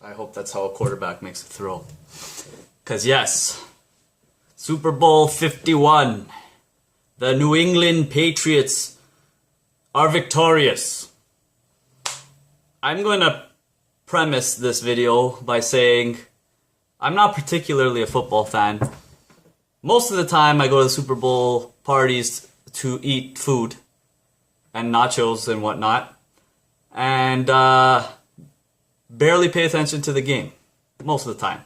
I hope that's how a quarterback makes a throw. Because yes, Super Bowl 51, the New England Patriots are victorious. I'm going to premise this video by saying I'm not particularly a football fan. Most of the time I go to Super Bowl parties to eat food and nachos and whatnot, and barely pay attention to the game most of the time.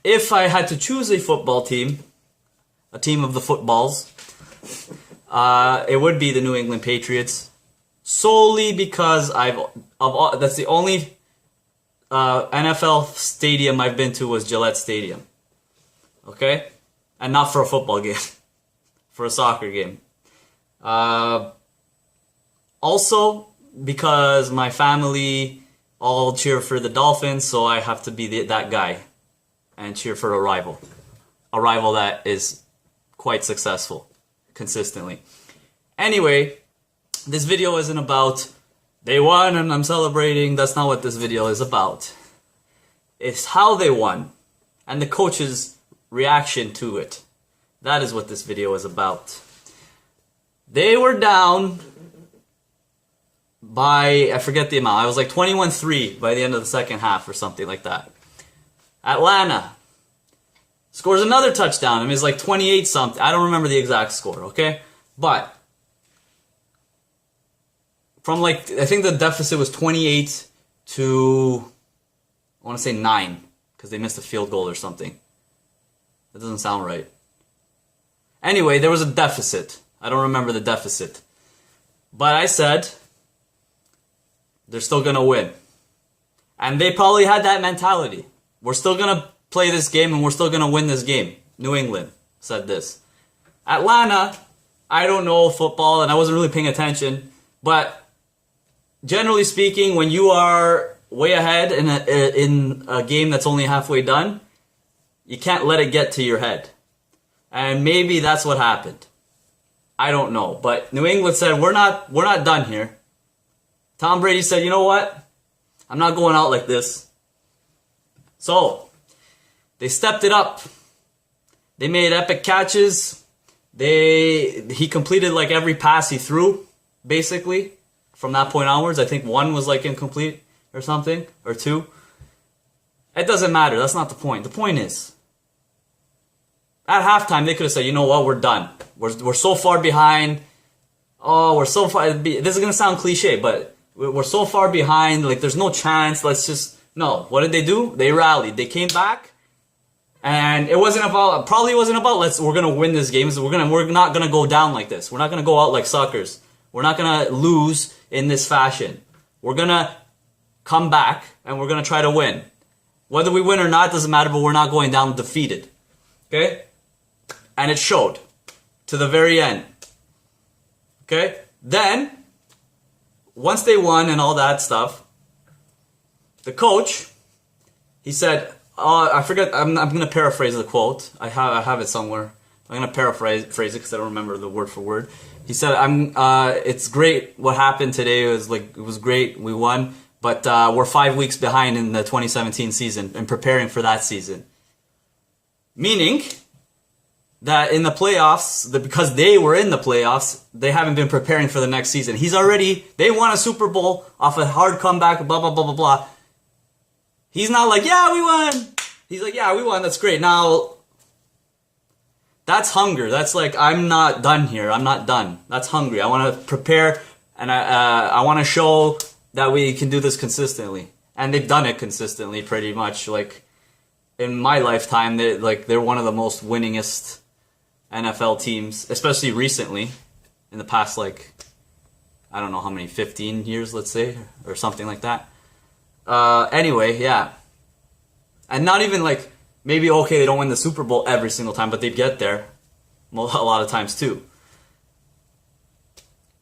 If I had to choose a football team, a team of the footballs, it would be the New England Patriots, solely because that's the only NFL stadium I've been to was Gillette Stadium. Okay? And not for a football game, for a soccer game. Also, because my family all cheer for the Dolphins, so I have to be that guy and cheer for a rival that is quite successful consistently. Anyway, this video isn't about they won and I'm celebrating. That's not what this video is about. It's how they won and the coach's reaction to it. That is what this video is about. They were down by, I forget the amount. I was like 21-3 by the end of the second half or something like that. Atlanta scores another touchdown. I mean, it's like 28 something. I don't remember the exact score, okay? But from like, I think the deficit was 28 to, I want to say 9, because they missed a field goal or something. That doesn't sound right. Anyway, there was a deficit. I don't remember the deficit. But I said, they're still going to win. And they probably had that mentality. We're still going to play this game and we're still going to win this game. New England said this. Atlanta, I don't know football and I wasn't really paying attention. But generally speaking, when you are way ahead in a game that's only halfway done, you can't let it get to your head. And maybe that's what happened. I don't know. But New England said, we're not done here. Tom Brady said, you know what? I'm not going out like this. So, they stepped it up. They made epic catches. He completed like every pass he threw, basically. From that point onwards, I think one was like incomplete or something, or two. It doesn't matter. That's not the point. The point is, at halftime, they could have said, you know what, we're done. We're so far behind. Oh, we're so far. This is going to sound cliche, but we're so far behind. Like, there's no chance. Let's just... No. What did they do? They rallied. They came back. And it wasn't about... Probably wasn't about, we're going to win this game. We're not going to go down like this. We're not going to go out like suckers. We're not going to lose in this fashion. We're going to come back and we're going to try to win. Whether we win or not doesn't matter, but we're not going down defeated. Okay? And it showed to the very end. Okay? Then, once they won and all that stuff, the coach, he said, I forget, I'm going to paraphrase the quote. I have it somewhere. I'm going to paraphrase it because I don't remember the word for word. He said, it's great what happened today. It was great. We won. But we're 5 weeks behind in the 2017 season and preparing for that season. Meaning that in the playoffs, because they were in the playoffs, they haven't been preparing for the next season. They won a Super Bowl off a hard comeback, blah, blah, blah, blah, blah. He's not like, yeah, we won. He's like, yeah, we won. That's great. Now, that's hunger. That's like, I'm not done here. I'm not done. That's hungry. I want to prepare and I want to show that we can do this consistently. And they've done it consistently pretty much. Like, in my lifetime, they're one of the most winningest NFL teams, especially recently, in the past, I don't know how many, 15 years, let's say, or something like that. Anyway, yeah. And not even maybe, okay, they don't win the Super Bowl every single time, but they get there a lot of times too.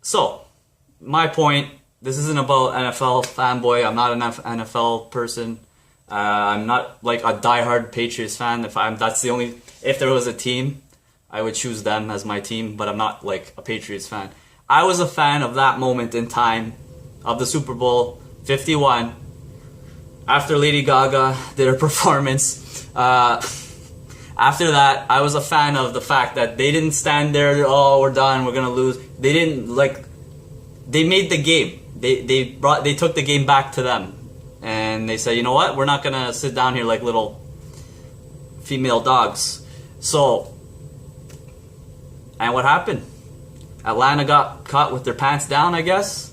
So, my point, this isn't about NFL fanboy. I'm not an NFL person. I'm not like a diehard Patriots fan. If there was a team, I would choose them as my team, but I'm not like a Patriots fan. I was a fan of that moment in time of the Super Bowl 51. after Lady Gaga did her performance, after that, I was a fan of the fact that they didn't stand there, oh, we're done, we're gonna lose. They didn't, like, they made the game. They took the game back to them. And they said, you know what, we're not gonna sit down here like little female dogs. So, and what happened? Atlanta got caught with their pants down, I guess.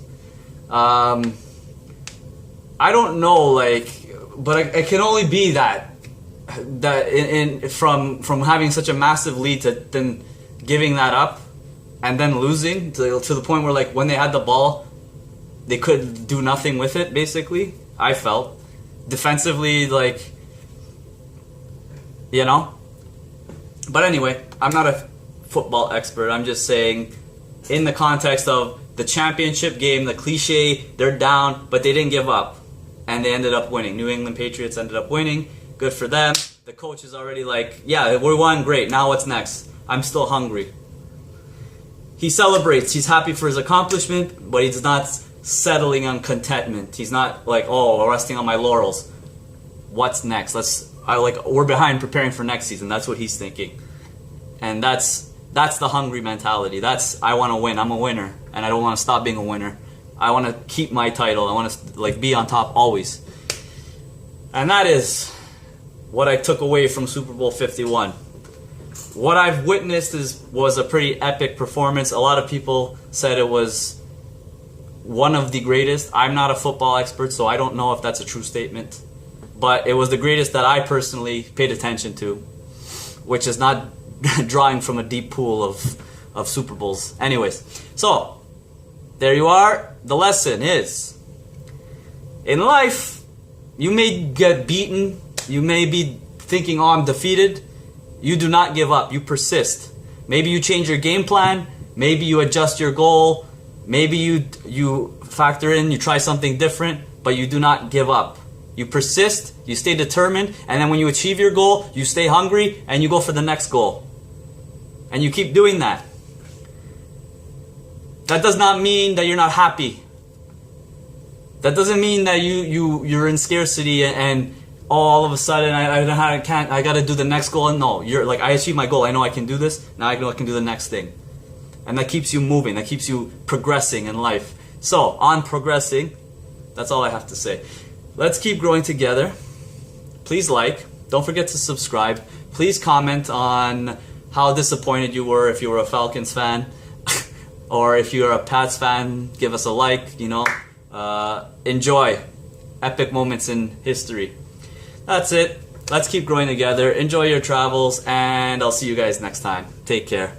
I don't know, like, but it can only be that from having such a massive lead to then giving that up and then losing to the point where, like, when they had the ball, they could do nothing with it, basically. I felt defensively, like, you know. But anyway, I'm not a football expert. I'm just saying, in the context of the championship game, the cliche, they're down, but they didn't give up. And they ended up winning. New England Patriots ended up winning. Good for them. The coach is already like, yeah, we won, great. Now what's next? I'm still hungry. He celebrates. He's happy for his accomplishment, but he's not settling on contentment. He's not like, oh, resting on my laurels. What's next? We're behind preparing for next season. That's what he's thinking. And that's the hungry mentality. That's, I want to win. I'm a winner, and I don't want to stop being a winner. I want to keep my title. I want to, like, be on top always. And that is what I took away from Super Bowl 51. What I've witnessed was a pretty epic performance. A lot of people said it was one of the greatest. I'm not a football expert, so I don't know if that's a true statement. But it was the greatest that I personally paid attention to, which is not drawing from a deep pool of Super Bowls. Anyways, so there you are. The lesson is, in life, you may get beaten. You may be thinking, oh, I'm defeated. You do not give up. You persist. Maybe you change your game plan. Maybe you adjust your goal. Maybe you factor in, you try something different, but you do not give up. You persist, you stay determined, and then when you achieve your goal, you stay hungry and you go for the next goal. And you keep doing that. That does not mean that you're not happy. That doesn't mean that you're in scarcity and all of a sudden I gotta do the next goal. And no, you're like, I achieved my goal. I know I can do this. Now I know I can do the next thing. And that keeps you moving. That keeps you progressing in life. So, on progressing, that's all I have to say. Let's keep growing together. Please like. Don't forget to subscribe. Please comment on how disappointed you were if you were a Falcons fan. Or if you're a Pats fan, give us a like, you know. Enjoy epic moments in history. That's it. Let's keep growing together. Enjoy your travels, and I'll see you guys next time. Take care.